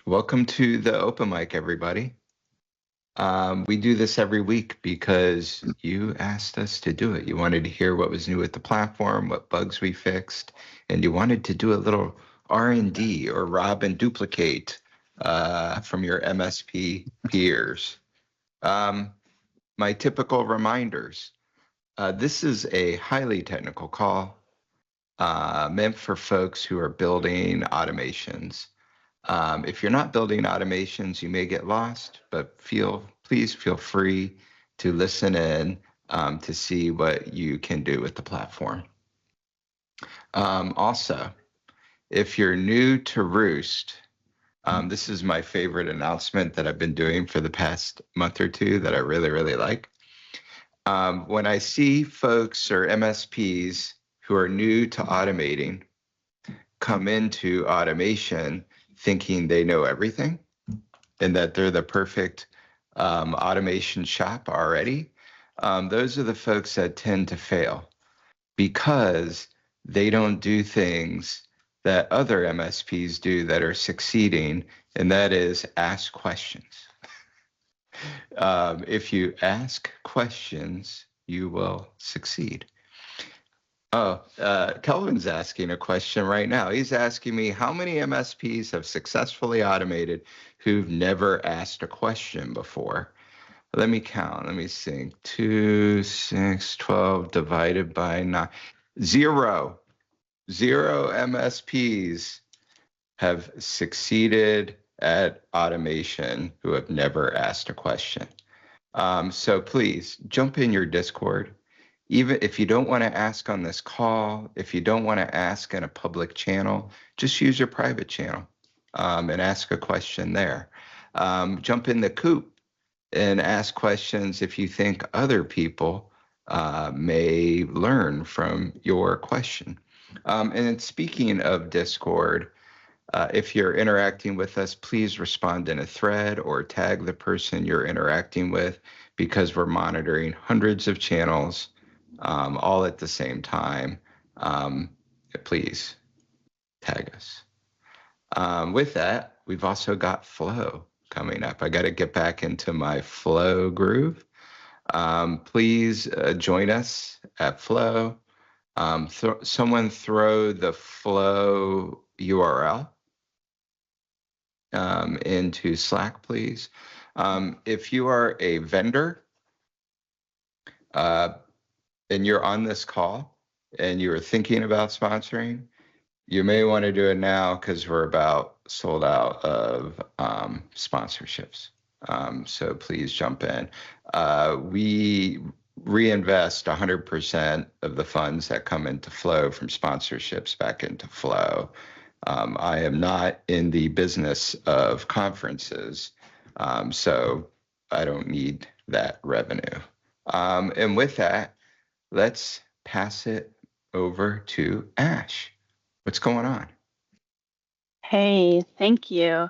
Welcome to the Open Mic, everybody. We do this every week because you asked us to do it. You wanted to hear what was new with the platform, what bugs we fixed, and you wanted to do a little R&D or rob and duplicate from your MSP peers. My typical reminders. This is a highly technical call meant for folks who are building automations. If you're not building automations, you may get lost, but please feel free to listen in to see what you can do with the platform. Also, if you're new to Roost, this is my favorite announcement that I've been doing for the past month or two that I really, really like. When I see folks or MSPs who are new to automating come into automation thinking they know everything and that they're the perfect automation shop already, those are the folks that tend to fail because they don't do things that other MSPs do that are succeeding, and that is ask questions. If you ask questions, you will succeed. Oh, Kelvin's asking a question right now. He's asking me how many MSPs have successfully automated who've never asked a question before. Let me count. Let me think. 2, 6, 12 divided by 9. Zero MSPs have succeeded at automation who have never asked a question. So please jump in your Discord. Even if you don't want to ask on this call, if you don't want to ask in a public channel, just use your private channel and ask a question there. Jump in the coop and ask questions if you think other people may learn from your question. And speaking of Discord, if you're interacting with us, please respond in a thread or tag the person you're interacting with, because we're monitoring hundreds of channels all at the same time. Please tag us. With that, we've also got Flow coming up. I got to get back into my Flow groove. Please join us at Flow. Someone throw the Flow URL into Slack, please. If you are a vendor, and you're on this call and you are thinking about sponsoring, you may want to do it now because we're about sold out of sponsorships. So please jump in. We reinvest 100% of the funds that come into Flow from sponsorships back into Flow. I am not in the business of conferences, so I don't need that revenue. And with that, let's pass it over to Ash. What's going on? Hey, thank you.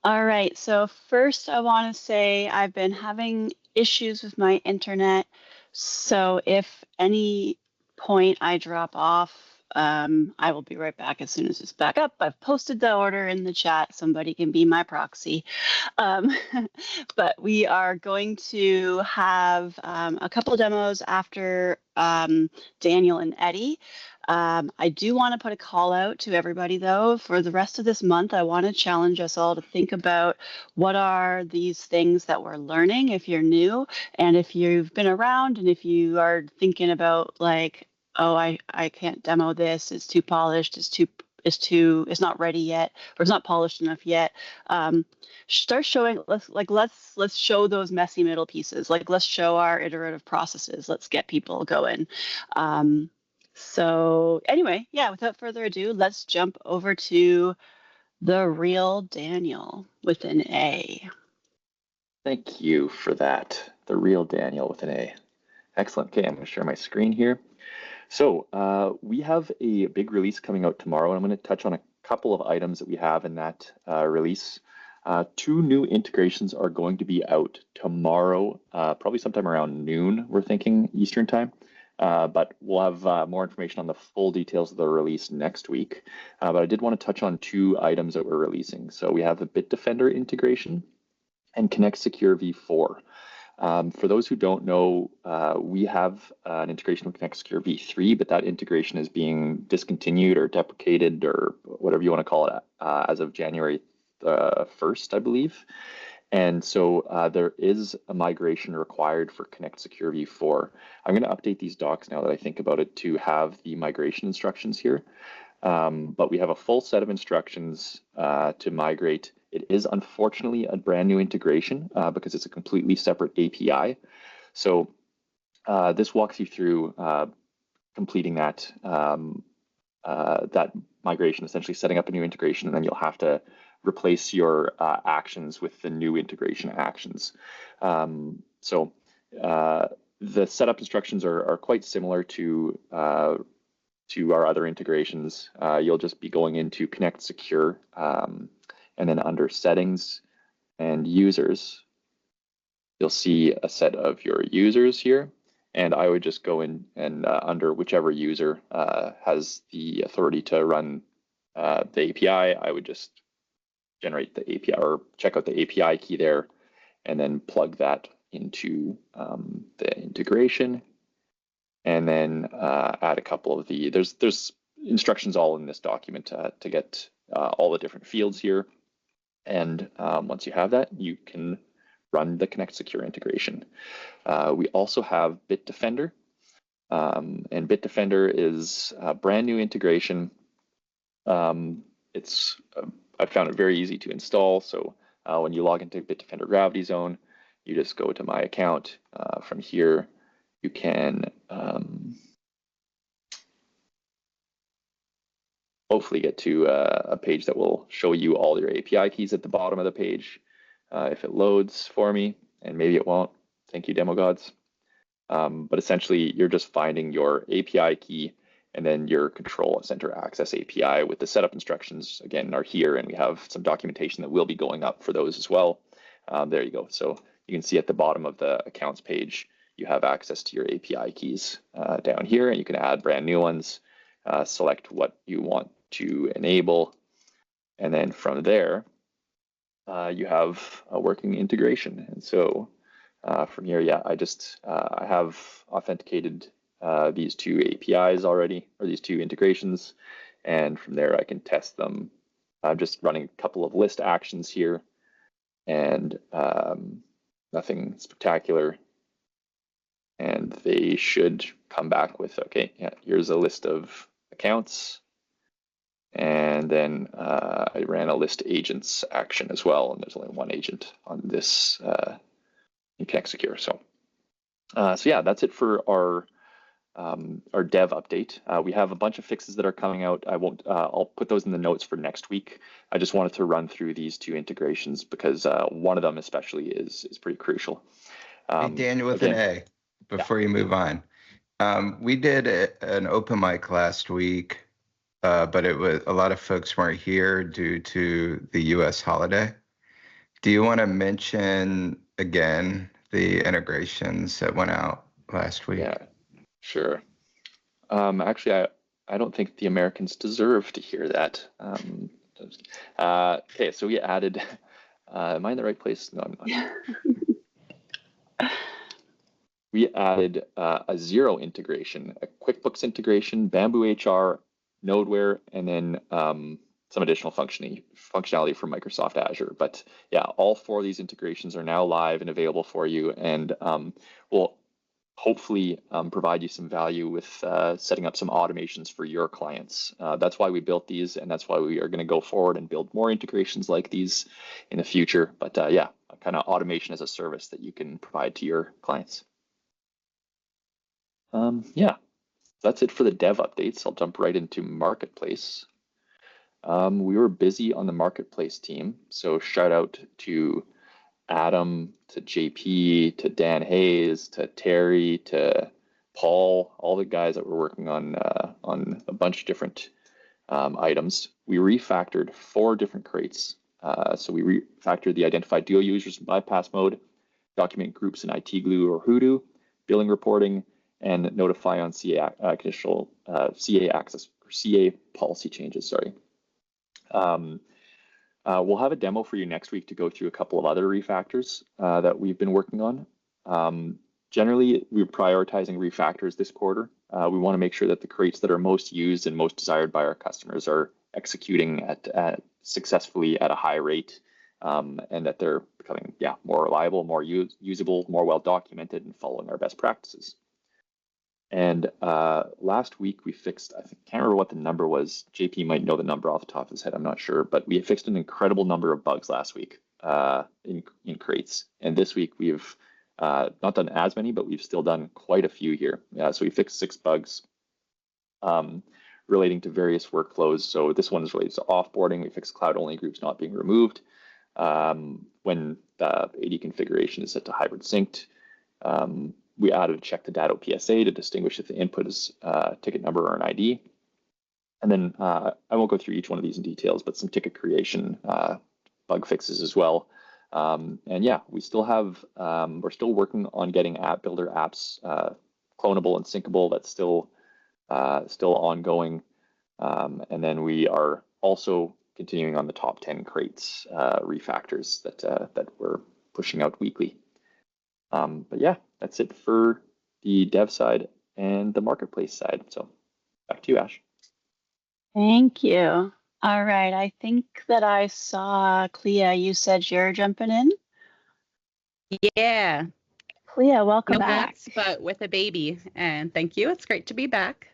All right, so first I want to say I've been having issues with my internet. So if any point I drop off, I will be right back as soon as it's back up. I've posted the order in the chat. Somebody can be my proxy. But we are going to have a couple demos after Daniel and Eddie. I do want to put a call out to everybody, though. For the rest of this month, I want to challenge us all to think about what are these things that we're learning if you're new, and if you've been around, and if you are thinking about like, oh, I can't demo this, it's too polished, it's not ready yet, or it's not polished enough yet. Start showing, let's show those messy middle pieces. Like, let's show our iterative processes. Let's get people going. So anyway, yeah, without further ado, let's jump over to the real Danial with an A. Thank you for that. The real Danial with an A. Excellent. Okay, I'm going to share my screen here. So we have a big release coming out tomorrow, and I'm going to touch on a couple of items that we have in that release. 2 new integrations are going to be out tomorrow, probably sometime around noon, we're thinking, Eastern time. but we'll have more information on the full details of the release next week. But I did want to touch on 2 items that we're releasing. So we have the BitDefender integration and ConnectSecure v4. For those who don't know, we have an integration with ConnectSecure v3, but that integration is being discontinued or deprecated or whatever you want to call it as of January 1st, I believe. And so there is a migration required for ConnectSecure v4. I'm going to update these docs now that I think about it to have the migration instructions here. But we have a full set of instructions to migrate. It is unfortunately a brand new integration because it's a completely separate API. So this walks you through completing that that migration, essentially setting up a new integration, and then you'll have to replace your actions with the new integration actions. So the setup instructions are quite similar to our other integrations. You'll just be going into ConnectSecure, and then under settings and users, you'll see a set of your users here. And I would just go in and under whichever user has the authority to run the API, I would just generate the API or check out the API key there, and then plug that into the integration, and then add a couple of the, there's instructions all in this document to get all the different fields here. And once you have that, you can run the ConnectSecure integration. We also have BitDefender, and BitDefender is a brand new integration. I found it very easy to install. So when you log into BitDefender Gravity Zone, you just go to my account. From here, you can hopefully get to a page that will show you all your API keys at the bottom of the page. If it loads for me, and maybe it won't, thank you, demo gods. But essentially, you're just finding your API key, and then your control center access API with the setup instructions, again, are here, and we have some documentation that will be going up for those as well. There you go. So you can see at the bottom of the accounts page, you have access to your API keys down here, and you can add brand new ones, select what you want to enable, and then from there, you have a working integration. And so from here, yeah, I have authenticated these 2 APIs already, or these 2 integrations, and from there I can test them. I'm just running a couple of list actions here, and nothing spectacular. And they should come back with, okay, yeah, here's a list of accounts. And then I ran a list agents action as well, and there's only 1 agent on this in ConnectSecure. So yeah, that's it for our dev update. We have a bunch of fixes that are coming out. I'll put those in the notes for next week. I just wanted to run through these 2 integrations because one of them especially is pretty crucial. Hey, Daniel with an A, before you move on. We did an open mic last week, but it was a lot of folks weren't here due to the US holiday. Do you want to mention again the integrations that went out last week? Yeah, sure. Actually, I don't think the Americans deserve to hear that. Okay, so we added, am I in the right place? No, I'm not. We added a Xero integration, a QuickBooks integration, Bamboo HR, Nodeware, and then some additional functionality from Microsoft Azure. But yeah, all 4 of these integrations are now live and available for you, and we'll hopefully provide you some value with setting up some automations for your clients. That's why we built these, and that's why we are going to go forward and build more integrations like these in the future. But yeah, kind of automation as a service that you can provide to your clients. Yeah, that's it for the dev updates. I'll jump right into Marketplace. We were busy on the Marketplace team, so shout out to Adam, to JP, to Dan Hayes, to Terry, to Paul, all the guys that were working on a bunch of different items. We refactored 4 different crates. So we refactored the identified dual users in bypass mode, document groups in IT Glue or Hoodoo, billing reporting, and notify on conditional CA access or CA policy changes. Sorry. We'll have a demo for you next week to go through a couple of other refactors that we've been working on. Generally, we're prioritizing refactors this quarter. We want to make sure that the crates that are most used and most desired by our customers are executing at successfully at a high rate, and that they're becoming more reliable, more usable, more well documented, and following our best practices. And last week we fixed, I can't remember what the number was. JP might know the number off the top of his head, I'm not sure, but we fixed an incredible number of bugs last week in crates. And this week we've not done as many, but we've still done quite a few here. So we fixed 6 bugs relating to various workflows. So this one is related to offboarding. We fixed cloud-only groups not being removed when the AD configuration is set to hybrid synced. We added a check to Datto PSA to distinguish if the input is a ticket number or an ID. And then I won't go through each one of these in details, but some ticket creation bug fixes as well. And yeah, we still have, we're still working on getting app builder apps clonable and syncable. That's still ongoing. And then we are also continuing on the top 10 crates refactors that we're pushing out weekly. But yeah, that's it for the dev side and the marketplace side. So back to you, Ash. Thank you. All right. I think that I saw Clea, you said you're jumping in? Yeah. Clea, welcome No back. guts, but with a baby. And thank you. It's great to be back.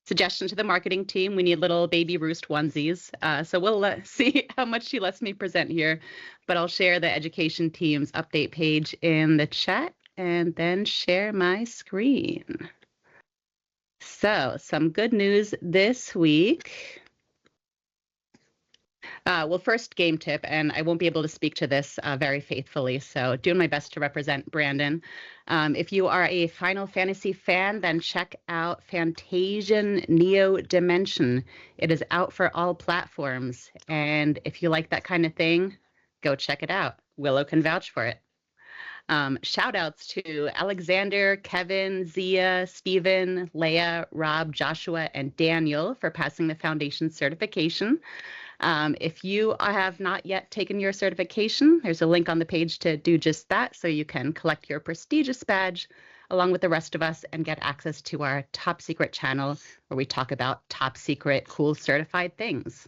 Suggestion to the marketing team, we need little baby roost onesies. So we'll see how much she lets me present here. But I'll share the education team's update page in the chat and then share my screen. So some good news this week. Well, first game tip, and I won't be able to speak to this very faithfully, so doing my best to represent Brandon. If you are a Final Fantasy fan, then check out Fantasian Neo Dimension. It is out for all platforms, and if you like that kind of thing, go check it out. Willow can vouch for it. Shout outs to Alexander, Kevin, Zia, Stephen, Leah, Rob, Joshua, and Daniel for passing the foundation certification. If you have not yet taken your certification, there's a link on the page to do just that, so you can collect your prestigious badge along with the rest of us and get access to our top secret channel where we talk about top secret, cool certified things.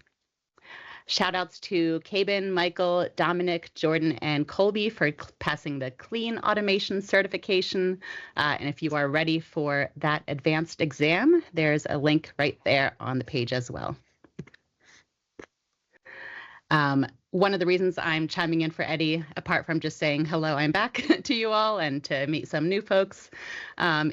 Shout outs to Cabin, Michael, Dominic, Jordan, and Colby for passing the clean automation certification. And if you are ready for that advanced exam, there's a link right there on the page as well. One of the reasons I'm chiming in for Eddie, apart from just saying hello, I'm back to you all and to meet some new folks,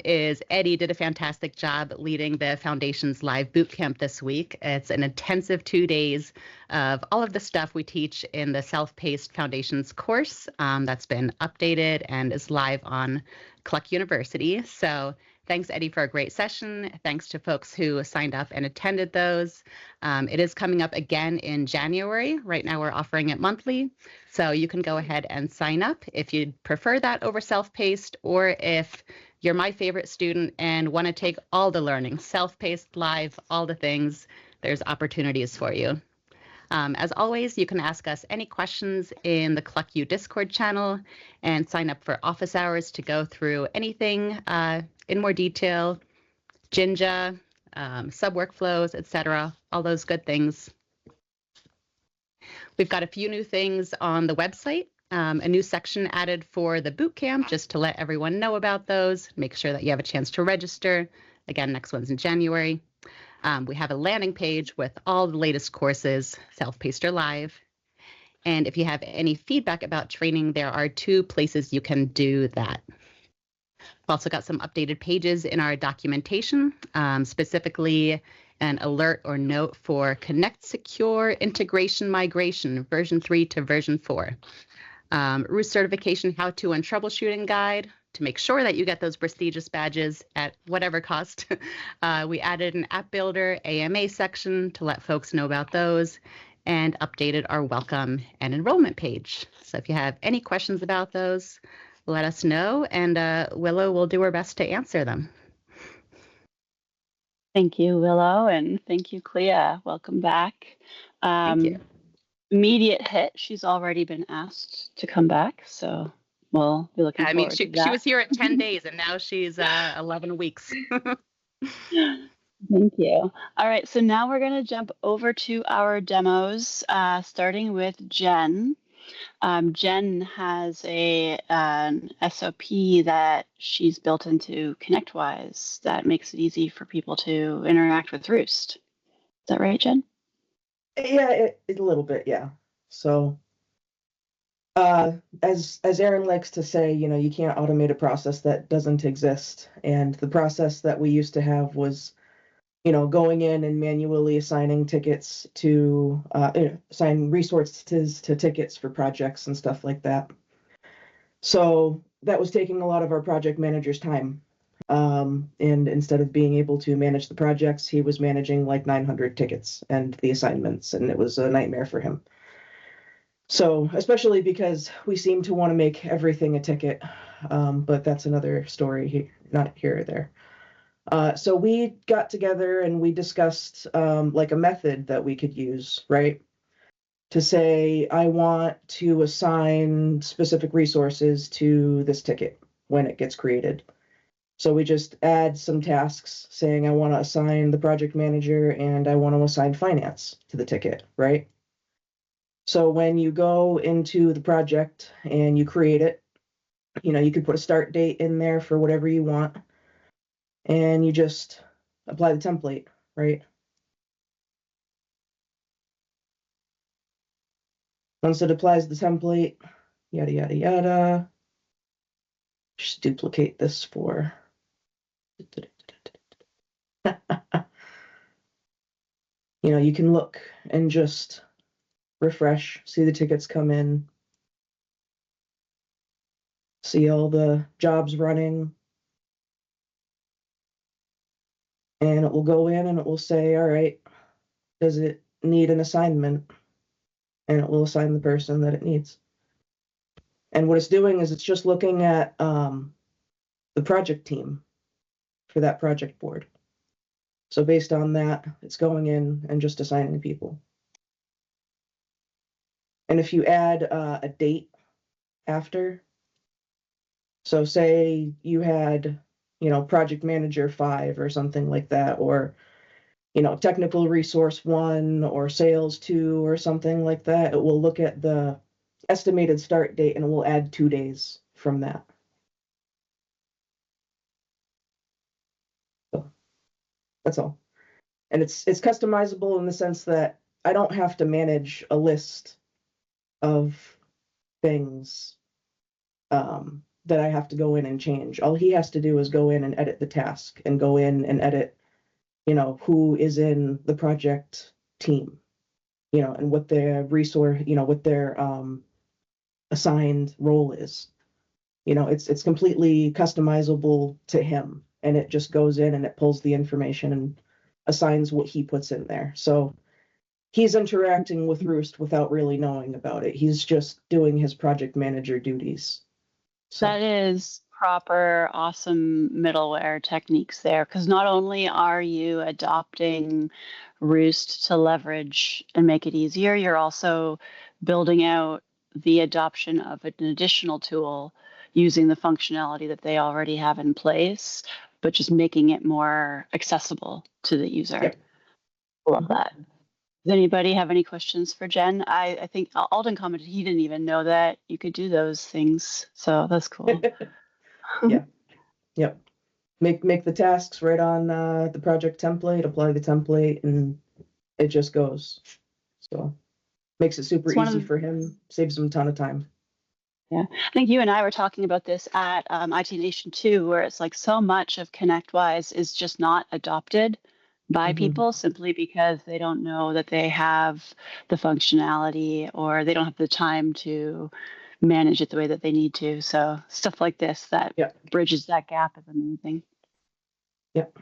is Eddie did a fantastic job leading the Foundations Live Bootcamp this week. It's an intensive 2 days of all of the stuff we teach in the self-paced Foundations course that's been updated and is live on Cluck University. So thanks, Eddie, for a great session. Thanks to folks who signed up and attended those. It is coming up again in January. Right now, we're offering it monthly. So you can go ahead and sign up if you'd prefer that over self-paced, or if you're my favorite student and want to take all the learning, self-paced, live, all the things, there's opportunities for you. As always, you can ask us any questions in the CluckU Discord channel and sign up for office hours to go through anything in more detail, Jinja, sub workflows, etc., all those good things. We've got a few new things on the website, a new section added for the bootcamp, just to let everyone know about those, make sure that you have a chance to register. Again, next one's in January. We have a landing page with all the latest courses, self-paced or live. And if you have any feedback about training, there are 2 places you can do that. We've also got some updated pages in our documentation, specifically an alert or note for Connect Secure Integration Migration, version 3 to version 4. Roost certification how-to and troubleshooting guide to make sure that you get those prestigious badges at whatever cost. We added an app builder AMA section to let folks know about those, and updated our welcome and enrollment page. So if you have any questions about those, let us know, and Willow will do her best to answer them. Thank you, Willow, and thank you, Clea. Welcome back. Thank you. Immediate hit. She's already been asked to come back, so we'll be looking forward to that. She was here at 10 days, and now she's 11 weeks. Thank you. All right, so now we're going to jump over to our demos, starting with Jen. Jen has an SOP that she's built into ConnectWise that makes it easy for people to interact with Roost. Is that right, Jen? Yeah, a little bit, yeah. So, as Aaron likes to say, you can't automate a process that doesn't exist. And the process that we used to have was, going in and manually assigning tickets to, assign resources to tickets for projects and stuff like that. So that was taking a lot of our project manager's time. And instead of being able to manage the projects, he was managing like 900 tickets and the assignments, and it was a nightmare for him. So, especially because we seem to want to make everything a ticket, but that's another story, not here or there. So we got together and we discussed like a method that we could use, right? To say, I want to assign specific resources to this ticket when it gets created. So we just add some tasks saying, I want to assign the project manager and I want to assign finance to the ticket, right? So when you go into the project and you create it, you could put a start date in there for whatever you want, and you just apply the template, right? Once it applies the template, yada, yada, yada, just duplicate this for... you can look and just refresh, see the tickets come in, see all the jobs running, and it will go in and it will say, all right, does it need an assignment? And it will assign the person that it needs. And what it's doing is it's just looking at the project team for that project board. So based on that, it's going in and just assigning people. And if you add a date after, so say you had, project manager 5 or something like that, or, technical resource 1 or sales 2 or something like that, it will look at the estimated start date and it will add 2 days from that. So that's all. And it's customizable in the sense that I don't have to manage a list of things that I have to go in and change. All he has to do is go in and edit the task and go in and edit, who is in the project team, and what their resource, what their assigned role is. It's completely customizable to him, and it just goes in and it pulls the information and assigns what he puts in there. So he's interacting with Roost without really knowing about it. He's just doing his project manager duties. So that is proper, awesome middleware techniques there, because not only are you adopting Roost to leverage and make it easier, you're also building out the adoption of an additional tool using the functionality that they already have in place, but just making it more accessible to the user. Yep. Love that. Does anybody have any questions for Jen? I think Alden commented he didn't even know that you could do those things. So that's cool. Yeah. Yep. Make the tasks right on the project template, apply the template, and it just goes. So makes it super easy for him, saves him a ton of time. Yeah, I think you and I were talking about this at IT Nation too, where it's like so much of ConnectWise is just not adopted by people simply because they don't know that they have the functionality or they don't have the time to manage it the way that they need to. So stuff like this that bridges that gap is amazing. Yep.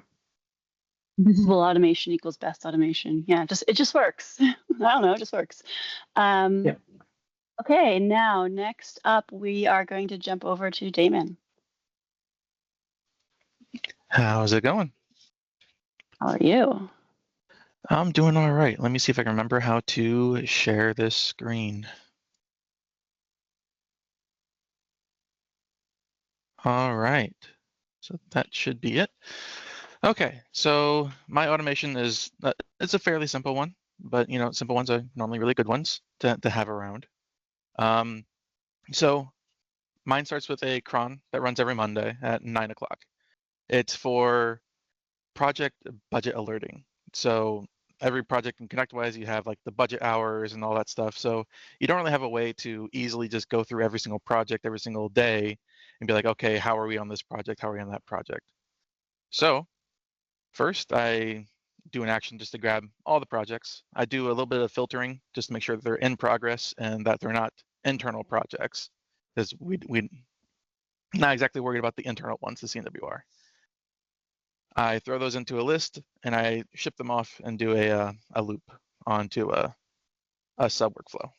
Visible automation equals best automation. Yeah, it just works. I don't know, it just works. Yep. Okay, now next up, we are going to jump over to Damon. How's it going? How are you? I'm doing all right. Let me see if I can remember how to share this screen. All right. So that should be it. Okay, so my automation is it's a fairly simple one, but simple ones are normally really good ones to have around. So mine starts with a cron that runs every Monday at 9 o'clock. It's for project budget alerting. So every project in ConnectWise, you have like the budget hours and all that stuff. So you don't really have a way to easily just go through every single project every single day and be like, okay, how are we on this project? How are we on that project? So first, I do an action just to grab all the projects. I do a little bit of filtering just to make sure that they're in progress and that they're not internal projects, because we not exactly worried about the internal ones, the CNWR. I throw those into a list and I ship them off and do a loop onto a sub workflow.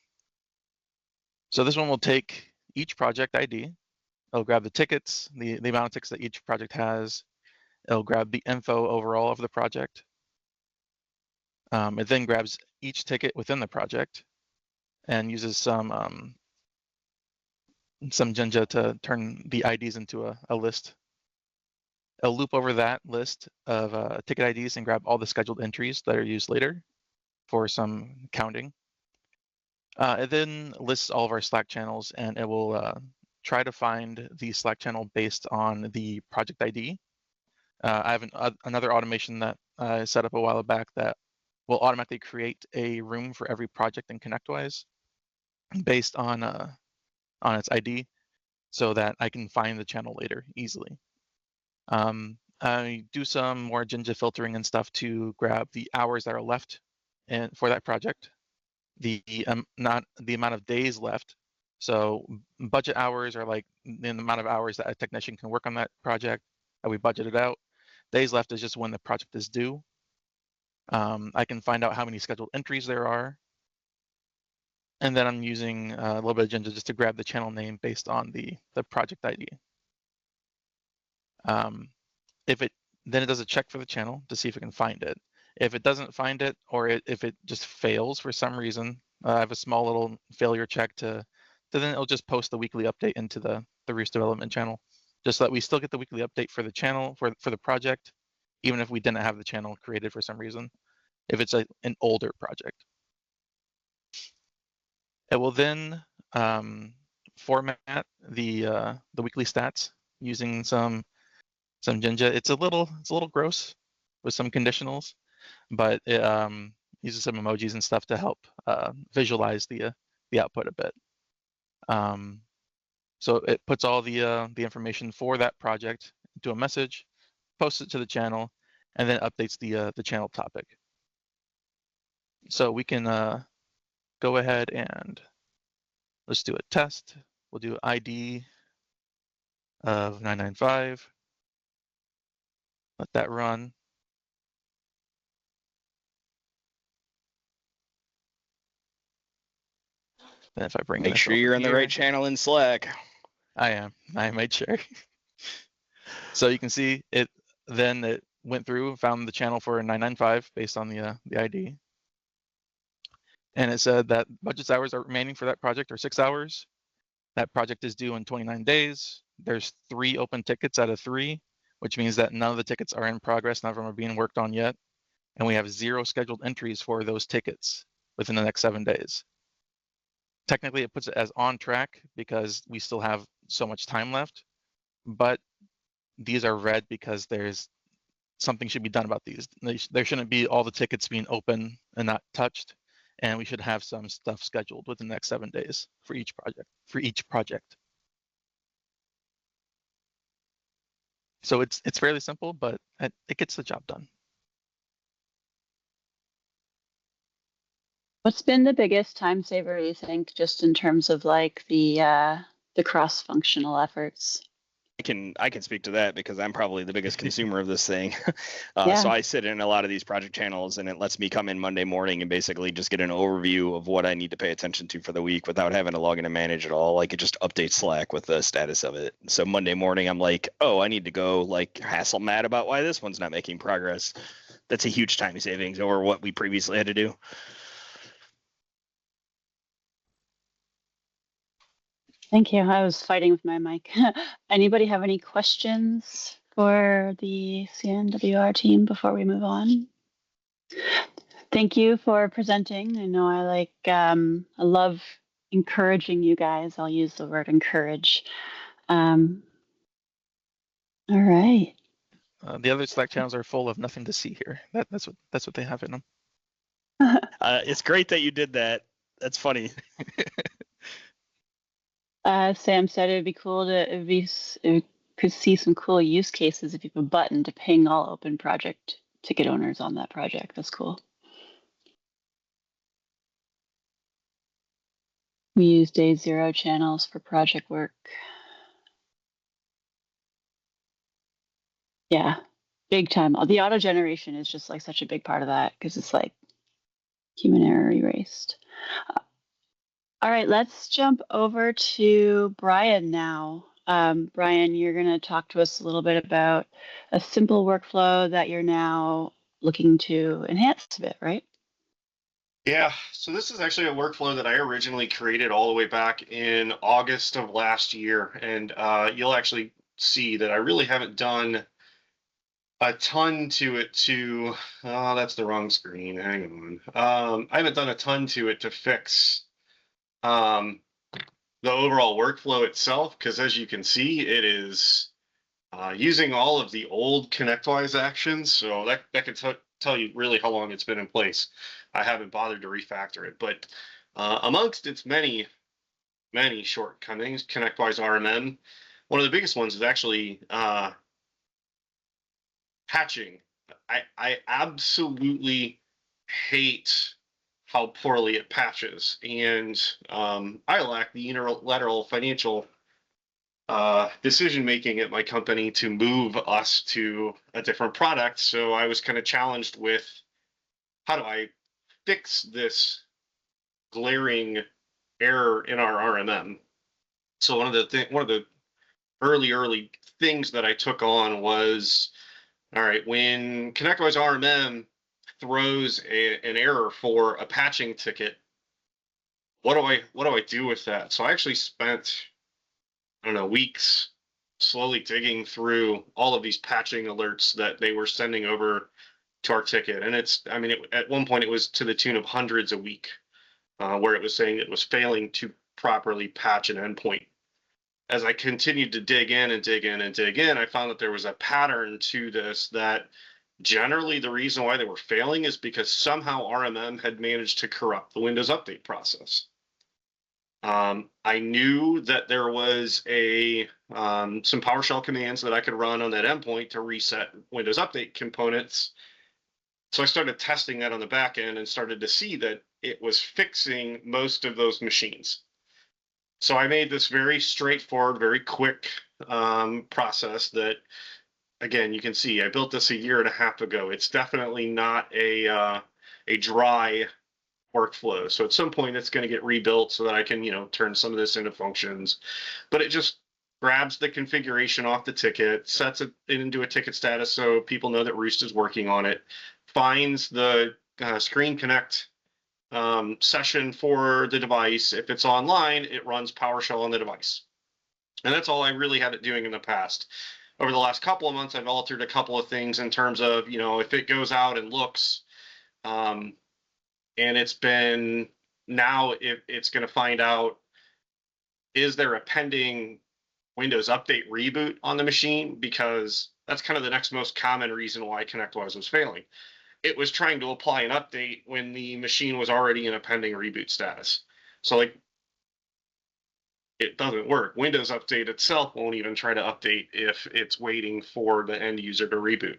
So this one will take each project ID. It'll grab the tickets, the amount of tickets that each project has. It'll grab the info overall of the project. It then grabs each ticket within the project and uses some Jinja to turn the IDs into a list. It'll loop over that list of ticket IDs and grab all the scheduled entries that are used later for some counting. It then lists all of our Slack channels, and it will try to find the Slack channel based on the project ID. I have another automation that I set up a while back that will automatically create a room for every project in ConnectWise based on its ID, so that I can find the channel later easily. I do some more Jinja filtering and stuff to grab the hours that are left for that project, the not the amount of days left. So budget hours are like the amount of hours that a technician can work on that project that we budgeted out. Days left is just when the project is due. I can find out how many scheduled entries there are. And then I'm using a little bit of Jinja just to grab the channel name based on the project ID. Then it does a check for the channel to see if it can find it. If it doesn't find it, or if it just fails for some reason, I have a small little failure check to then it'll just post the weekly update into the Roost development channel, just so that we still get the weekly update for the channel, for the project, even if we didn't have the channel created for some reason, if it's an older project. It will then format the weekly stats using some Jinja. It's a little gross with some conditionals, but it uses some emojis and stuff to help visualize the output a bit. So it puts all the information for that project into a message, posts it to the channel, and then updates the channel topic. So we can go ahead and let's do a test. We'll do ID of 995. Let that run. Then if I bring Make sure you're in the right channel in Slack. I made sure. So you can see it went through and found the channel for 995 based on the ID. And it said that budget hours are remaining for that project are 6 hours. That project is due in 29 days. There's 3 open tickets out of 3, which means that none of the tickets are in progress, none of them are being worked on yet. And we have 0 scheduled entries for those tickets within the next 7 days. Technically, it puts it as on track because we still have so much time left, but these are red because there's something should be done about these. There shouldn't be all the tickets being open and not touched, and we should have some stuff scheduled within the next 7 days for each project. So it's fairly simple, but it gets the job done. What's been the biggest time saver, you think, just in terms of like the cross-functional efforts? I can speak to that because I'm probably the biggest consumer of this thing. Yeah. So I sit in a lot of these project channels, and it lets me come in Monday morning and basically just get an overview of what I need to pay attention to for the week without having to log in and manage it all. Like, it just updates Slack with the status of it. So Monday morning, I'm like, oh, I need to go like hassle Matt about why this one's not making progress. That's a huge time savings over what we previously had to do. Thank you. I was fighting with my mic. Anybody have any questions for the CNWR team before we move on? Thank you for presenting. I know I love encouraging you guys. I'll use the word encourage. All right. The other Slack channels are full of nothing to see here. That's what they have in them. It's great that you did that. That's funny. Sam said it'd be cool to it could see some cool use cases if you have a button to ping all open project ticket owners on that project. That's cool. We use day zero channels for project work. Yeah, big time. The auto generation is just like such a big part of that because it's like human error erased. All right, let's jump over to Brian now. Brian, you're going to talk to us a little bit about a simple workflow that you're now looking to enhance a bit, right? Yeah, so this is actually a workflow that I originally created all the way back in August of last year. And you'll actually see that I really haven't done a ton to it oh, that's the wrong screen. Hang on. I haven't done a ton to it to fix the overall workflow itself, because as you can see, it is using all of the old ConnectWise actions. So that can tell you really how long it's been in place. I haven't bothered to refactor it, but amongst its many shortcomings, ConnectWise RMM, one of the biggest ones is actually patching. I absolutely hate how poorly it patches, and I lack the unilateral financial decision making at my company to move us to a different product. So I was kind of challenged with, how do I fix this glaring error in our RMM? So one of the early things that I took on was, all right, when ConnectWise RMM throws an error for a patching ticket, what do I do with that? So I actually spent, I don't know, weeks slowly digging through all of these patching alerts that they were sending over to our ticket. And at one point it was to the tune of hundreds a week, where it was saying it was failing to properly patch an endpoint. As I continued to dig in, I found that there was a pattern to this, that generally the reason why they were failing is because somehow RMM had managed to corrupt the Windows Update process. I knew that there was some PowerShell commands that I could run on that endpoint to reset Windows Update components. So I started testing that on the back end and started to see that it was fixing most of those machines. So I made this very straightforward, very quick process that, again, you can see I built this a year and a half ago. It's definitely not a dry workflow. So at some point it's going to get rebuilt so that I can, turn some of this into functions. But it just grabs the configuration off the ticket, sets it into a ticket status so people know that Roost is working on it, finds the Screen Connect session for the device. If it's online, it runs PowerShell on the device. And that's all I really had it doing in the past. Over the last couple of months, I've altered a couple of things in terms of, if it goes out and looks, and it's been, now it's going to find out, is there a pending Windows Update reboot on the machine? Because that's kind of the next most common reason why ConnectWise was failing. It was trying to apply an update when the machine was already in a pending reboot status. So it doesn't work. Windows Update itself won't even try to update if it's waiting for the end user to reboot.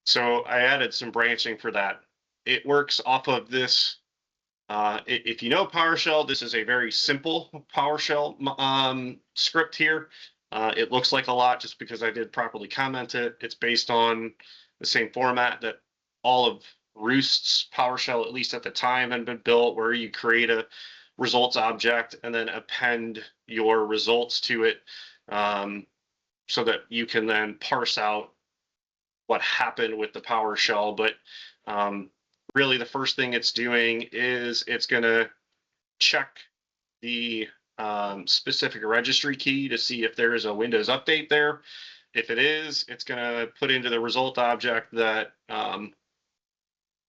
So I added some branching for that. It works off of this. If you know PowerShell, this is a very simple PowerShell script here. It looks like a lot just because I did properly comment it. It's based on the same format that all of Roost's PowerShell, at least at the time, had been built, where you create a results object and then append your results to it, so that you can then parse out what happened with the PowerShell. But really, the first thing it's doing is it's going to check the specific registry key to see if there is a Windows update there. If it is, it's going to put into the result object that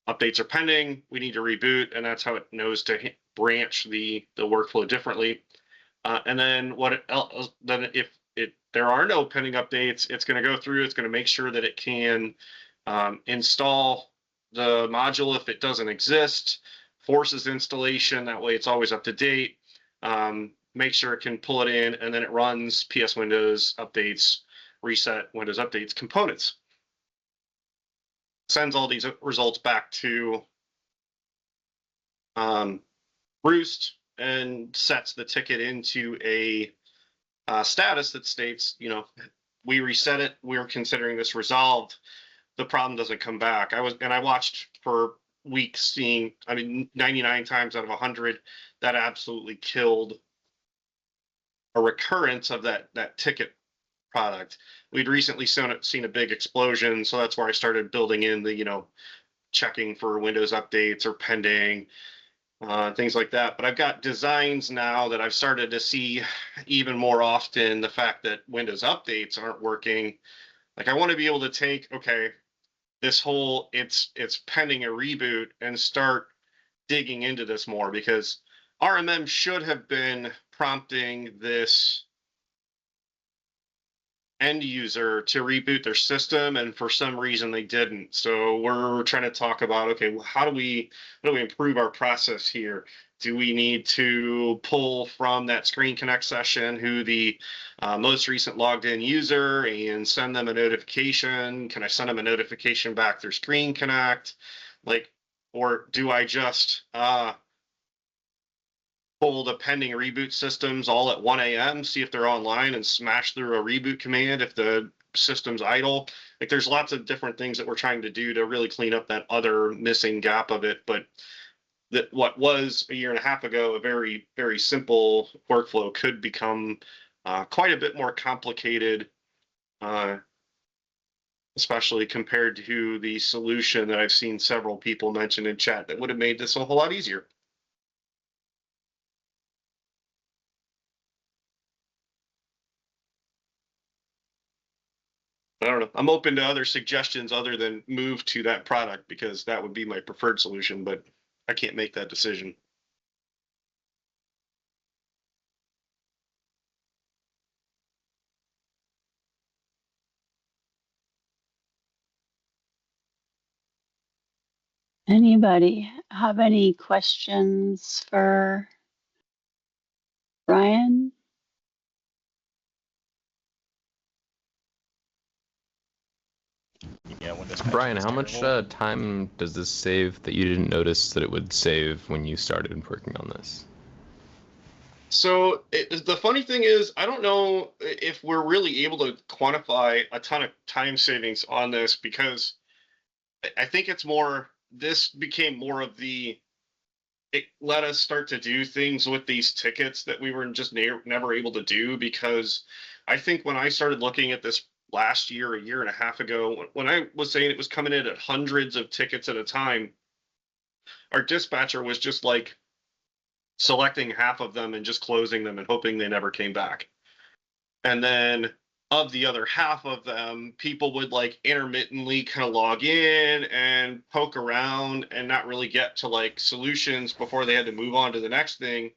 updates are pending. We need to reboot, and that's how it knows to branch the workflow differently. And then if there are no pending updates, it's going to go through. It's going to make sure that it can install the module if it doesn't exist, forces installation. That way, it's always up to date. Make sure it can pull it in, and then it runs PS Windows updates, reset Windows updates components. Sends all these results back to Roost and sets the ticket into a status that states, we reset it. We're considering this resolved. The problem doesn't come back. I watched for weeks, seeing, 99 times out of 100, that absolutely killed a recurrence of that ticket product. We'd recently seen a big explosion, so that's where I started building in the, checking for Windows updates or pending, things like that. But I've got designs now that I've started to see even more often the fact that Windows updates aren't working. Like, I want to be able to take, okay, this whole it's pending a reboot, and start digging into this more, because RMM should have been prompting this end user to reboot their system, and for some reason they didn't. So we're trying to talk about, okay, well, how do we improve our process here? Do we need to pull from that Screen Connect session who the most recent logged in user and send them a notification? Can I send them a notification back through Screen Connect? Or do I just pull the pending reboot systems all at 1 a.m., see if they're online, and smash through a reboot command if the system's idle? There's lots of different things that we're trying to do to really clean up that other missing gap of it. But what was a year and a half ago a very, very simple workflow could become quite a bit more complicated, especially compared to the solution that I've seen several people mention in chat that would have made this a whole lot easier. I don't know. I'm open to other suggestions other than move to that product, because that would be my preferred solution, but I can't make that decision. Anybody have any questions for Brian? Yeah, Brian, how much time does this save that you didn't notice that it would save when you started working on this? So the funny thing is, I don't know if we're really able to quantify a ton of time savings on this, because I think it's more, this became more of it let us start to do things with these tickets that we were just never able to do. Because I think when I started looking at this last year, a year and a half ago, when I was saying it was coming in at hundreds of tickets at a time, our dispatcher was just like selecting half of them and just closing them and hoping they never came back. And then of the other half of them, people would intermittently kind of log in and poke around and not really get to solutions before they had to move on to the next thing.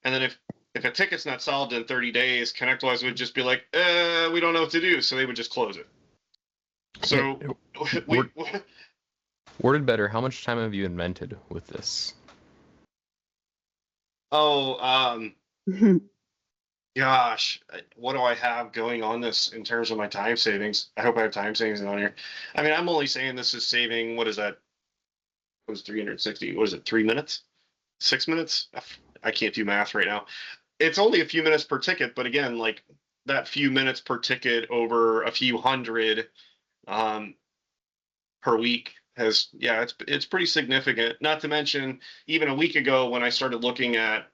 And then if a ticket's not solved in 30 days, ConnectWise would just be like, we don't know what to do. So they would just close it. So worded better, how much time have you invented with this? Gosh, what do I have going on this in terms of my time savings? I hope I have time savings on here. I'm only saying this is saving, what is that? It was 360. What is it? 3 minutes? 6 minutes? I can't do math right now. It's only a few minutes per ticket, but again, that few minutes per ticket over a few hundred per week has, yeah, it's pretty significant. Not to mention, even a week ago when I started looking at,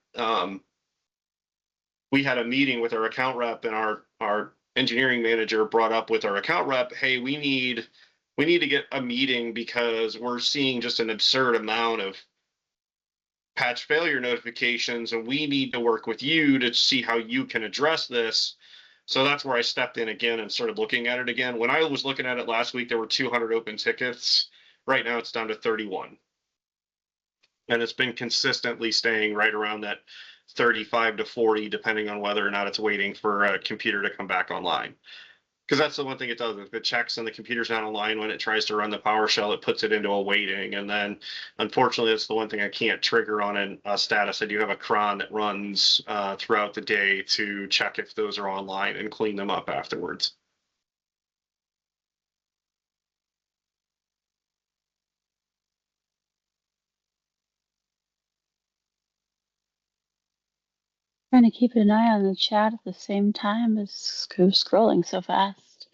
we had a meeting with our account rep, and our engineering manager brought up with our account rep, hey, we need to get a meeting because we're seeing just an absurd amount of patch failure notifications, and we need to work with you to see how you can address this. So that's where I stepped in again and started looking at it again. When I was looking at it last week, there were 200 open tickets. Right now it's down to 31. And it's been consistently staying right around that 35 to 40, depending on whether or not it's waiting for a computer to come back online. Because that's the one thing it does. If it checks and the computer's not online when it tries to run the PowerShell, it puts it into a waiting. And then, unfortunately, that's the one thing I can't trigger on a status. I do have a cron that runs throughout the day to check if those are online and clean them up afterwards. Trying to keep an eye on the chat at the same time as scrolling so fast.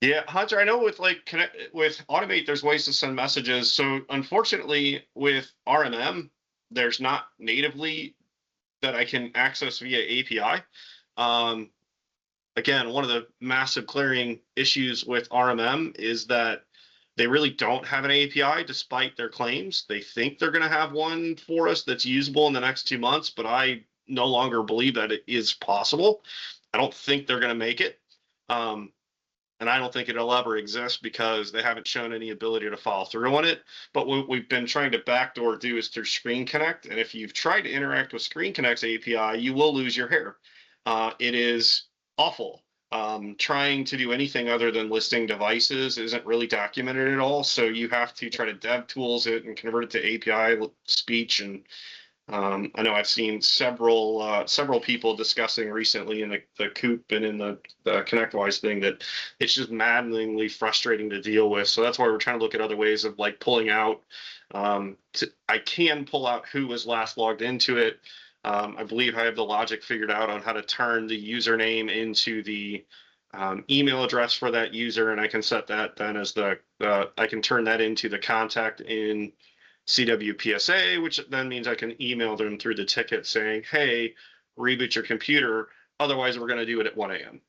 Yeah, Hunter, I know with with Automate, there's ways to send messages. So unfortunately, with RMM, there's not natively that I can access via API. Again, one of the massive clearing issues with RMM is that they really don't have an API despite their claims. They think they're going to have one for us that's usable in the next 2 months, but I no longer believe that it is possible. I don't think they're going to make it. And I don't think it'll ever exist because they haven't shown any ability to follow through on it. But what we've been trying to backdoor do is through Screen Connect. And if you've tried to interact with Screen Connect's API, you will lose your hair. It is awful. Trying to do anything other than listing devices isn't really documented at all. So you have to try to dev tools it and convert it to API speech. And I know I've seen several people discussing recently in the Coop and in the ConnectWise thing that it's just maddeningly frustrating to deal with. So that's why we're trying to look at other ways of like pulling out. I can pull out who was last logged into it. I believe I have the logic figured out on how to turn the username into the email address for that user, and I can set that then as I can turn that into the contact in CWPSA, which then means I can email them through the ticket saying, hey, reboot your computer. Otherwise, we're going to do it at 1 a.m.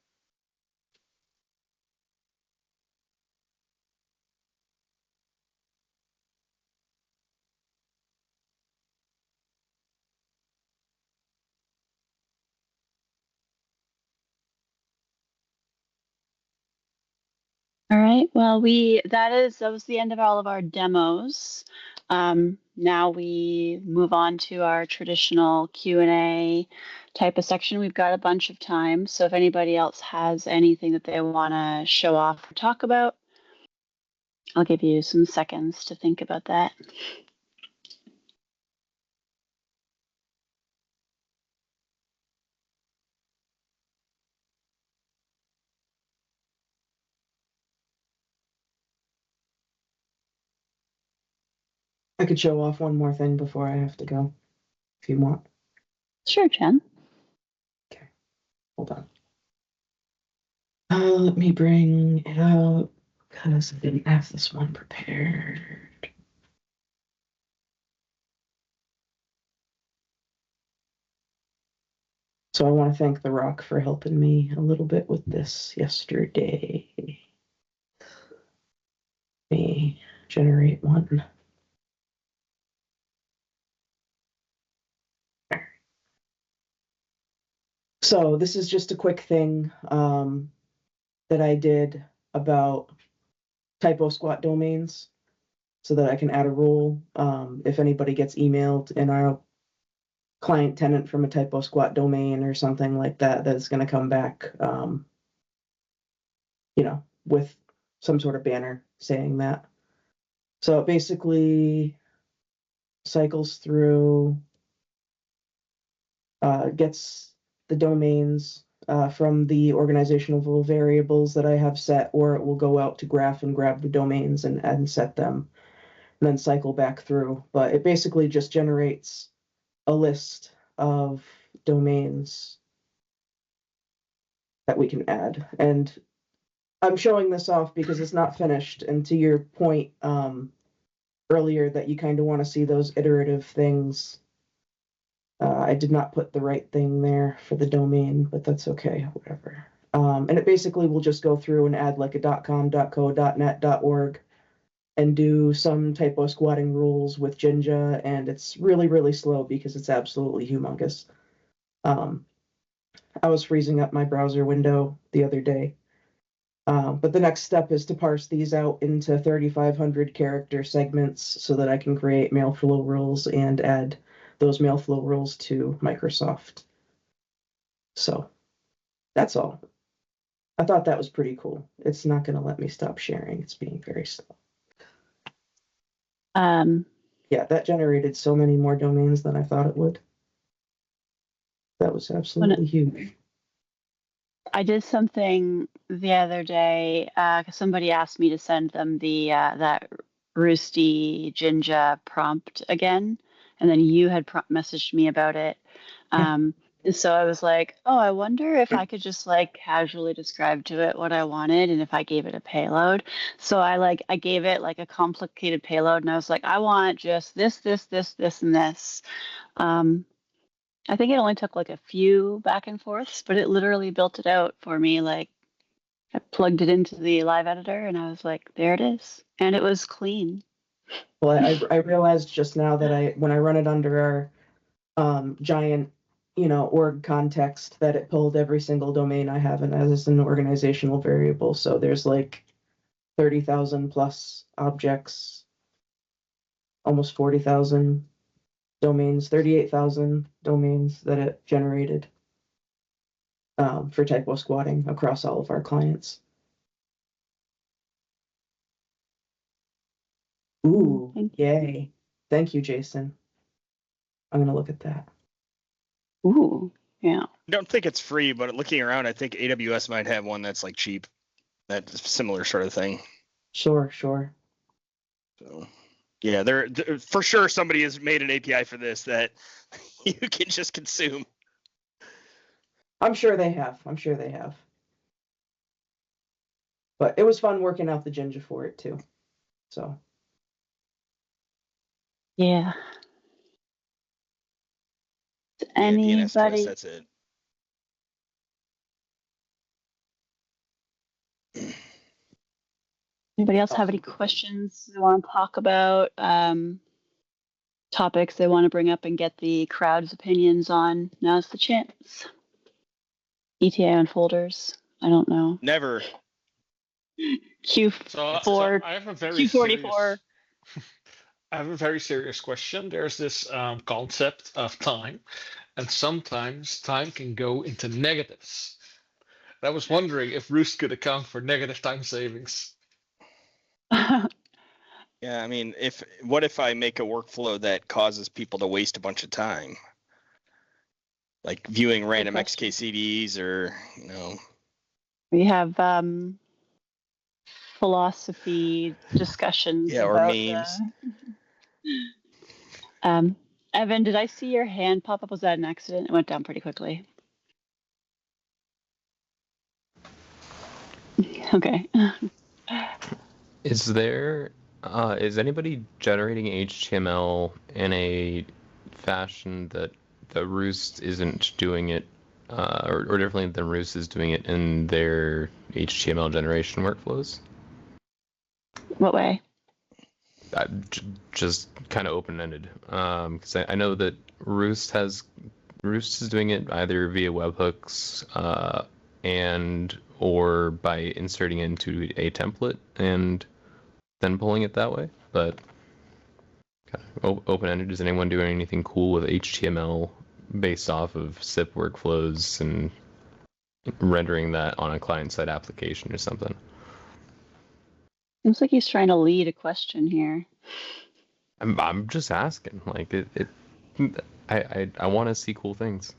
All right. Well, that was the end of all of our demos. Now we move on to our traditional Q&A type of section. We've got a bunch of time, so if anybody else has anything that they want to show off or talk about, I'll give you some seconds to think about that. I could show off one more thing before I have to go, if you want. Sure, Jen. Okay, hold on. Let me bring it up because I didn't have this one prepared. So I want to thank the Roc for helping me a little bit with this yesterday. Let me generate one. So this is just a quick thing that I did about typo squat domains so that I can add a rule if anybody gets emailed in our client tenant from a typo squat domain or something like that, that's going to come back, with some sort of banner saying that. So it basically cycles through, gets the domains from the organizational variables that I have set, or it will go out to graph and grab the domains and set them, and then cycle back through. But it basically just generates a list of domains that we can add. And I'm showing this off because it's not finished. And to your point earlier that you kind of want to see those iterative things, I did not put the right thing there for the domain, but that's okay, whatever. And it basically will just go through and add like a .com, .co, .net, .org, and do some typo squatting rules with Jinja, and it's really, really slow because it's absolutely humongous. I was freezing up my browser window the other day. But the next step is to parse these out into 3,500 character segments so that I can create Mailflow rules and add those Mailflow rules to Microsoft. So that's all. I thought that was pretty cool. It's not going to let me stop sharing. It's being very slow. Yeah, that generated so many more domains than I thought it would. That was absolutely huge. I did something the other day because somebody asked me to send them the that Roosty Jinja prompt again, and then you had messaged me about it. And so I was like, oh, I wonder if I could just like casually describe to it what I wanted, and if I gave it a payload. So I gave it like a complicated payload, and I was like, I want just this, this, this, this, and this. I think it only took like a few back and forths, but it literally built it out for me. Like I plugged it into the live editor and I was like, there it is. And it was clean. Well, I realized just now that when I run it under our giant, org context, that it pulled every single domain I have and as an organizational variable. So there's like 30,000 plus objects, almost 40,000 domains, 38,000 domains that it generated for typo squatting across all of our clients. Ooh, yay. Thank you, Jason. I'm going to look at that. Ooh, yeah. I don't think it's free, but looking around, I think AWS might have one that's like cheap. That's similar sort of thing. Sure. So, yeah, there for sure somebody has made an API for this that you can just consume. I'm sure they have. But it was fun working out the Jinja for it too. So. Yeah. DNS twist, Anybody? that's it. Anybody else have any questions they want to talk about? Topics they want to bring up and get the crowd's opinions on? Now's the chance. ETA on folders. I don't know. Never. Q4. So I have a very Q44. I have a very serious question. There's this concept of time, and sometimes time can go into negatives. I was wondering if Roost could account for negative time savings. Yeah, I mean, what if I make a workflow that causes people to waste a bunch of time? Like viewing random XKCDs or, We have philosophy discussions or about memes. Evan, did I see your hand pop up? Was that an accident? It went down pretty quickly. Okay. Is anybody generating HTML in a fashion that the Roost isn't doing it, or differently than Roost is doing it in their HTML generation workflows? What way? Just kind of open-ended, because I know that Roost is doing it either via webhooks or by inserting it into a template and then pulling it that way. But kind of open-ended. Is anyone doing anything cool with HTML based off of SIP workflows and rendering that on a client-side application or something? Seems like he's trying to lead a question here. I'm just asking. Like I want to see cool things.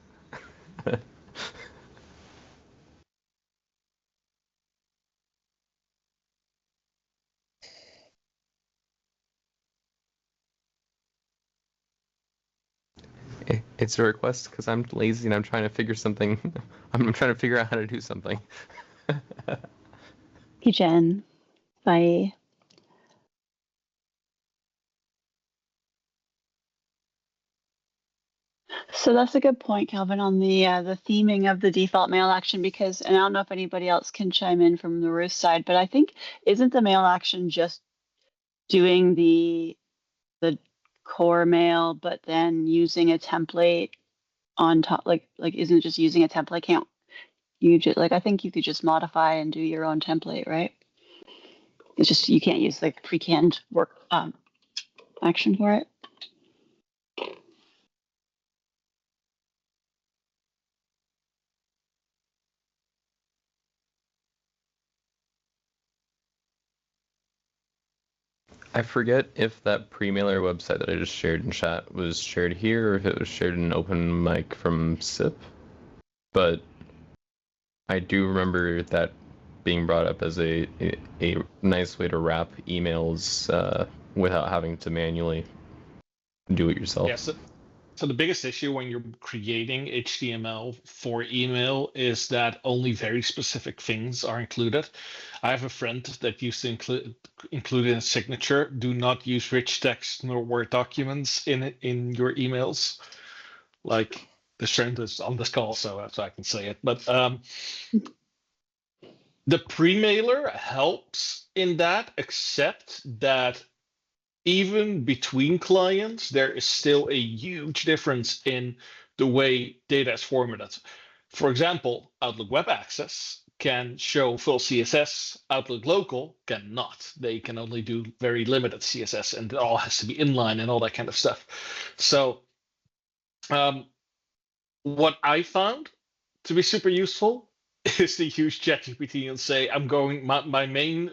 It's a request because I'm lazy and I'm trying to figure something. I'm trying to figure out how to do something. Hey, Jen. Bye. So that's a good point, Calvin, on the theming of the default mail action, because, and I don't know if anybody else can chime in from the Ruth side, but I think isn't the mail action just doing the core mail, but then using a template on top, like isn't it just using a template? Can't you just like I think you could just modify and do your own template, right? It's just you can't use like pre-canned work action for it. I forget if that pre-mailer website that I just shared in chat was shared here or if it was shared in open mic from SIP, but I do remember that being brought up as a nice way to wrap emails without having to manually do it yourself. Yes. So the biggest issue when you're creating HTML for email is that only very specific things are included. I have a friend that used to include in a signature, do not use rich text nor Word documents in your emails. Like this friend is on this call, so I can say it. But the pre-mailer helps in that, except that even between clients, there is still a huge difference in the way data is formatted. For example, Outlook Web Access can show full CSS. Outlook Local cannot. They can only do very limited CSS, and it all has to be inline and all that kind of stuff. So what I found to be super useful is to use ChatGPT and say, I'm going my main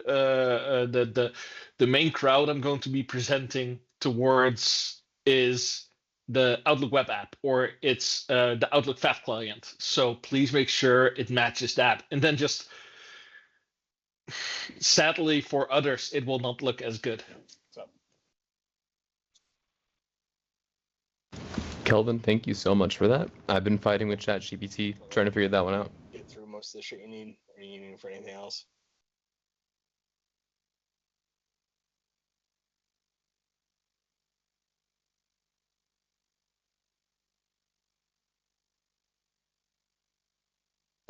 the main crowd I'm going to be presenting towards is the Outlook web app, or it's the Outlook FAT client. So please make sure it matches that. And then just sadly for others, it will not look as good. So. Kelvin, thank you so much for that. I've been fighting with ChatGPT, trying to figure that one out. Get through most of the shit you need. Are you needing for anything else?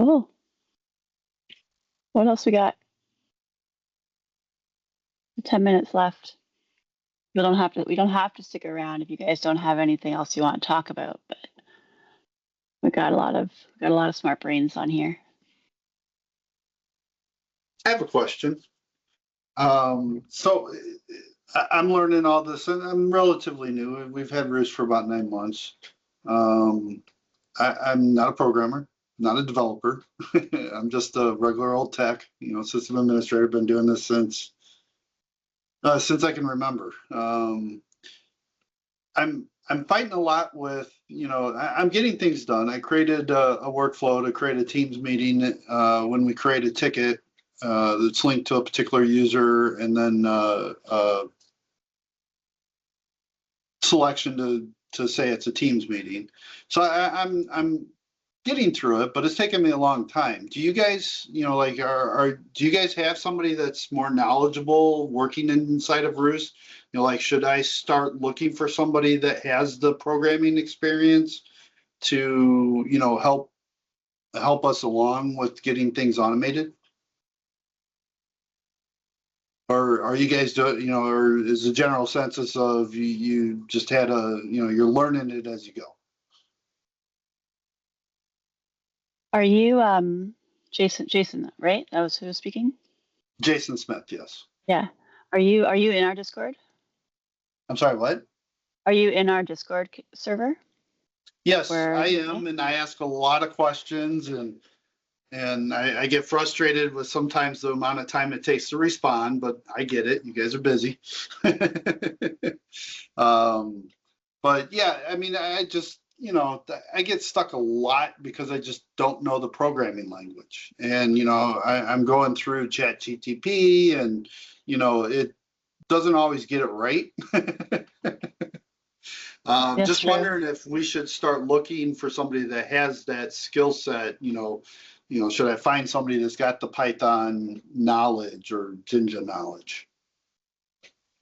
Oh, what else we got? 10 minutes left. We don't have to stick around if you guys don't have anything else you want to talk about, but we got a lot of smart brains on here. I have a question. So I'm learning all this, and I'm relatively new. We've had Roost for about 9 months. I'm not a programmer, not a developer. I'm just a regular old tech, system administrator. Been doing this since I can remember. I'm fighting a lot with, I'm getting things done. I created a workflow to create a Teams meeting when we create a ticket that's linked to a particular user, and then selection to say it's a Teams meeting. So I'm getting through it, but it's taken me a long time. Do you guys, do you guys have somebody that's more knowledgeable working inside of Roost? Should I start looking for somebody that has the programming experience to, help us along with getting things automated? Or are you guys doing, or is the general census of you just had you're learning it as you go? Are you Jason, right? That was who was speaking? Jason Smith, yes. Yeah. Are you in our Discord? I'm sorry, what? Are you in our Discord server? Yes, I am, and I ask a lot of questions, and I get frustrated with sometimes the amount of time it takes to respond, but I get it. You guys are busy. But yeah, I mean, I just, I get stuck a lot because I just don't know the programming language. And, I'm going through ChatGPT, and, it doesn't always get it right. That's Just true. wondering if we should start looking for somebody that has that skill set. Should I find somebody that's got the Python knowledge or Jinja knowledge?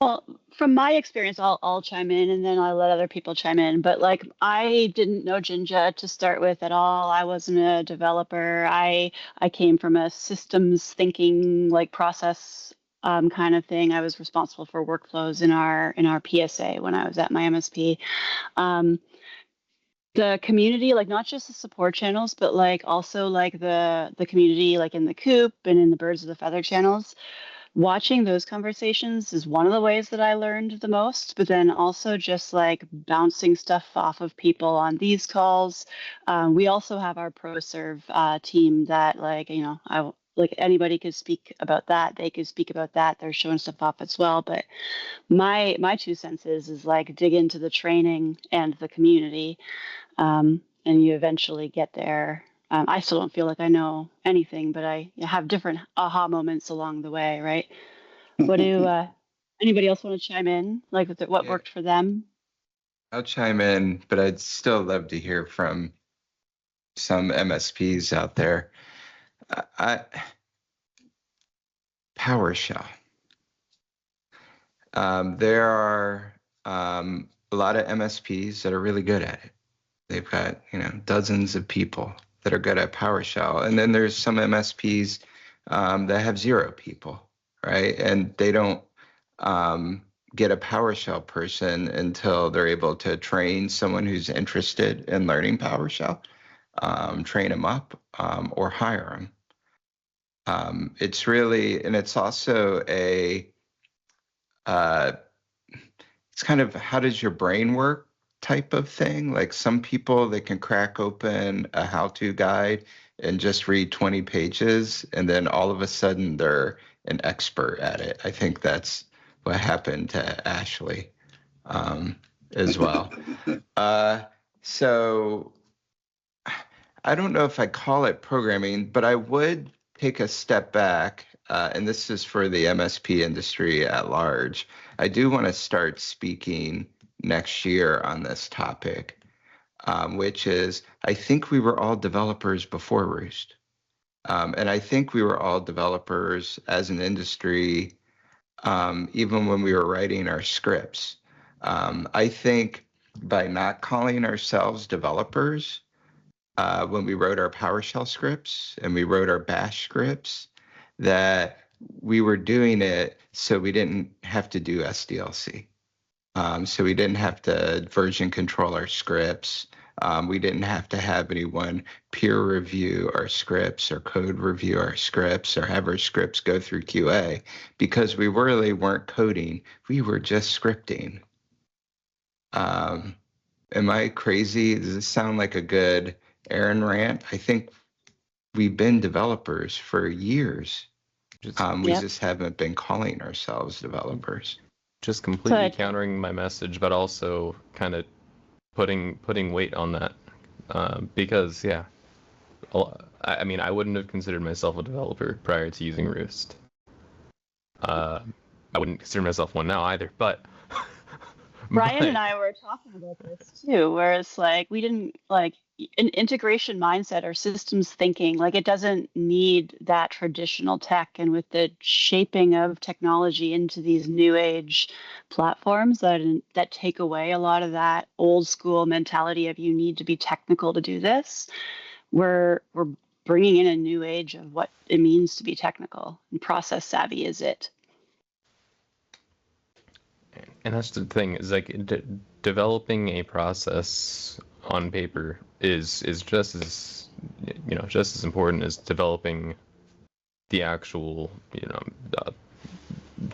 Well, from my experience, I'll chime in and then I'll let other people chime in. But like, I didn't know Jinja to start with at all. I wasn't a developer. I came from a systems thinking like process kind of thing. I was responsible for workflows in our PSA when I was at my MSP. The community, like not just the support channels, but like also like the community, like in the coop and in the birds of the feather channels. Watching those conversations is one of the ways that I learned the most, but then also just like bouncing stuff off of people on these calls. We also have our ProServe team that like anybody could speak about that. They could speak about that. They're showing stuff off as well. But my 2 cents is like dig into the training and the community, and you eventually get there. I still don't feel like I know anything, but I have different aha moments along the way, right? What do anybody else want to chime in? Like what Yeah, worked for them? I'll chime in, but I'd still love to hear from some MSPs out there. PowerShell. There are a lot of MSPs that are really good at it. They've got dozens of people that are good at PowerShell, and then there's some MSPs that have 0 people, right? And they don't get a PowerShell person until they're able to train someone who's interested in learning PowerShell, train them up, or hire them. It's really, and it's also it's kind of how does your brain work type of thing. Like some people, they can crack open a how-to guide and just read 20 pages, and then all of a sudden they're an expert at it. I think that's what happened to Ashley as well. So I don't know if I call it programming, but I would take a step back, and this is for the MSP industry at large. I do want to start speaking next year on this topic, which is I think we were all developers before Roost. And I think we were all developers as an industry, even when we were writing our scripts. I think by not calling ourselves developers, when we wrote our PowerShell scripts and we wrote our Bash scripts, that we were doing it so we didn't have to do SDLC. So we didn't have to version control our scripts. We didn't have to have anyone peer review our scripts or code review our scripts or have our scripts go through QA, because we really weren't coding. We were just scripting. Am I crazy? Does this sound like a good Aharon rant? I think we've been developers for years. We just haven't been calling ourselves developers. Just completely countering my message, but also kind of putting weight on that, because I mean, I wouldn't have considered myself a developer prior to using Roost. I wouldn't consider myself one now either, but Ryan and I were talking about this too, where it's like we didn't like an integration mindset or systems thinking. Like it doesn't need that traditional tech, and with the shaping of technology into these new age platforms that take away a lot of that old school mentality of you need to be technical to do this, we're bringing in a new age of what it means to be technical, and process savvy is it. And that's the thing, is like developing a process on paper is just as just as important as developing the actual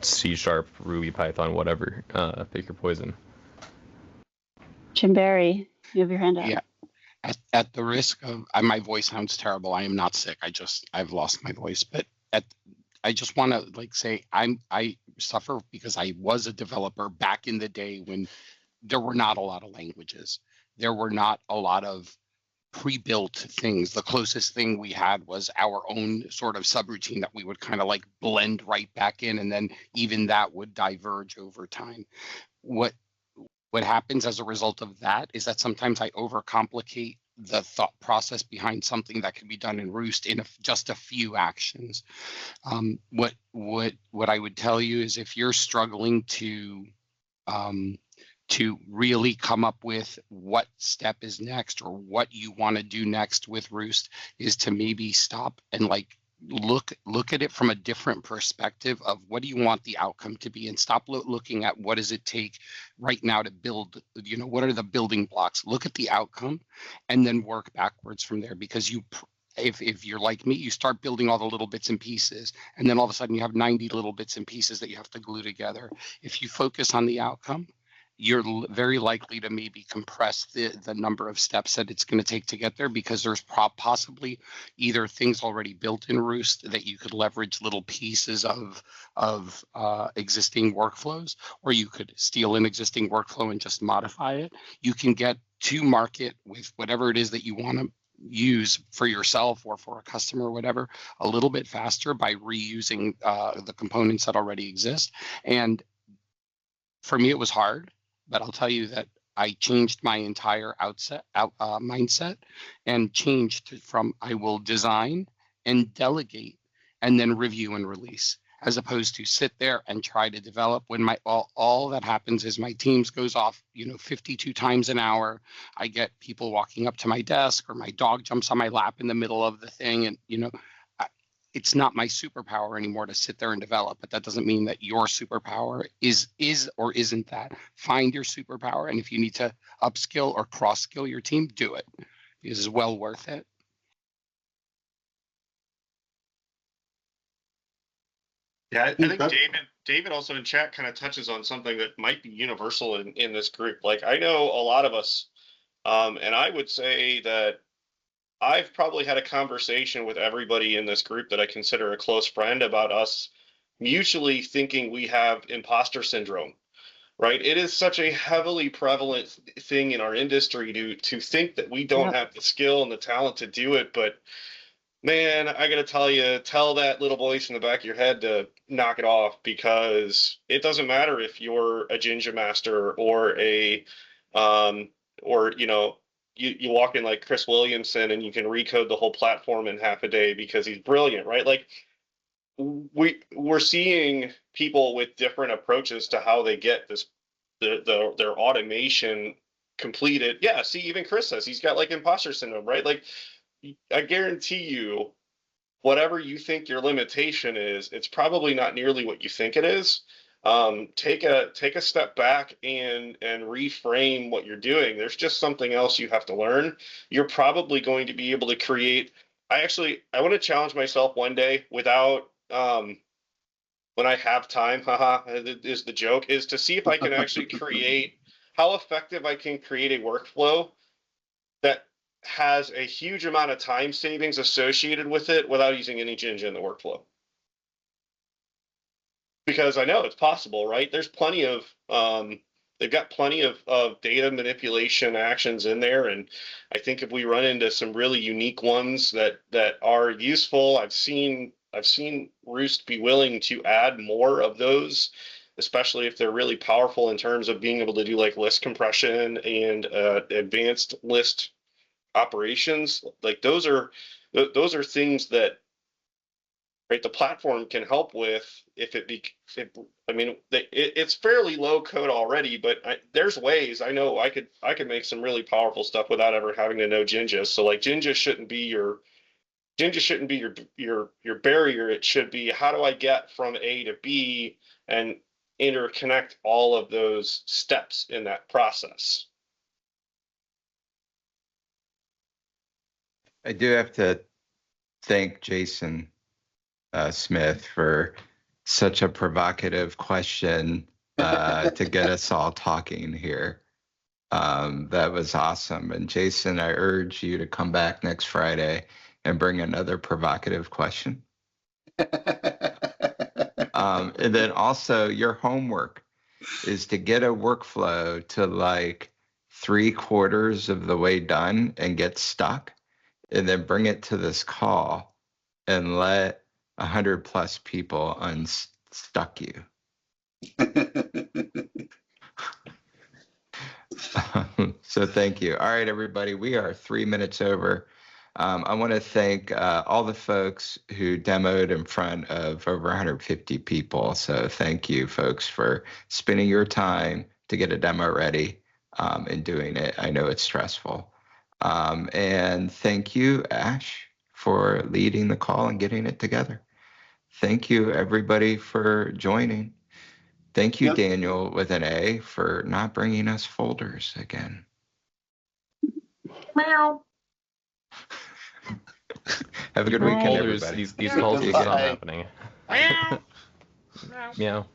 C#, Ruby, Python, whatever. Pick your poison. Jim Barry, you have your hand up. Yeah. At the risk of my voice sounds terrible. I am not sick. I've lost my voice, but I just want to say I suffer because I was a developer back in the day when there were not a lot of languages. There were not a lot of pre-built things. The closest thing we had was our own sort of subroutine that we would kind of like blend right back in, and then even that would diverge over time. What What happens as a result of that is that sometimes I overcomplicate the thought process behind something that could be done in Roost in just a few actions. What I would tell you is if you're struggling to really come up with what step is next or what you want to do next with Roost, is to maybe stop and like look at it from a different perspective of what do you want the outcome to be, and stop looking at what does it take right now to build, what are the building blocks. Look at the outcome and then work backwards from there, because if you're like me, you start building all the little bits and pieces, and then all of a sudden you have 90 little bits and pieces that you have to glue together. If you focus on the outcome, you're very likely to maybe compress the number of steps that it's going to take to get there, because there's possibly either things already built in Roost that you could leverage little pieces of existing workflows, or you could steal an existing workflow and just modify it. You can get to market with whatever it is that you want to use for yourself or for a customer or whatever a little bit faster by reusing the components that already exist. And for me, it was hard, but I'll tell you that I changed my entire mindset and changed from I will design and delegate and then review and release, as opposed to sit there and try to develop when all that happens is my Teams goes off, 52 times an hour. I get people walking up to my desk, or my dog jumps on my lap in the middle of the thing. And, it's not my superpower anymore to sit there and develop, but that doesn't mean that your superpower is or isn't that. Find your superpower, and if you need to upskill or cross-skill your team, do it, because it's well worth it. Yeah, I think David also in chat kind of touches on something that might be universal in this group. Like, I know a lot of us, and I would say that I've probably had a conversation with everybody in this group that I consider a close friend about us mutually thinking we have imposter syndrome, right? It is such a heavily prevalent thing in our industry to think that we don't have the skill and the talent to do it. But man, I got to tell you, tell that little voice in the back of your head to knock it off, because it doesn't matter if you're a Jinja master or you walk in like Chris Williamson and you can recode the whole platform in half a day because he's brilliant, right? Like, we're seeing people with different approaches to how they get their automation completed. Yeah, see, even Chris says he's got like imposter syndrome, right? Like, I guarantee you, whatever you think your limitation is, it's probably not nearly what you think it is. Take a step back and reframe what you're doing. There's just something else you have to learn. You're probably going to be able to create. I want to challenge myself one day without when I have time, is the joke, is to see if I can actually create how effective I can create a workflow that has a huge amount of time savings associated with it without using any Jinja in the workflow. Because I know it's possible, right? There's plenty of they've got plenty of data manipulation actions in there, and I think if we run into some really unique ones that are useful, I've seen Roost be willing to add more of those, especially if they're really powerful in terms of being able to do like list compression and advanced list operations. Like, those are things that, right, the platform can help with. It's fairly low code already, but there's ways. I know I could make some really powerful stuff without ever having to know Jinja. So like, Jinja shouldn't be your barrier. It should be, how do I get from A to B and interconnect all of those steps in that process. I do have to thank Jason Smith for such a provocative question to get us all talking here. That was awesome. And Jason, I urge you to come back next Friday and bring another provocative question. And then also, your homework is to get a workflow to like 3/4 of the way done and get stuck, and then bring it to this call and let 100+ people unstuck you. So thank you. All right, everybody, we are 3 minutes over. I want to thank all the folks who demoed in front of over 150 people. So thank you, folks, for spending your time to get a demo ready and doing it. I know it's stressful. And thank you, Ash, for leading the call and getting it together. Thank you, everybody, for joining. Thank you, Yep. Daniel, with an A, for not bringing us folders again. Meow. Have a good Bye. weekend, Folders, everybody. these calls will stop Bye. happening. Meow. Meow.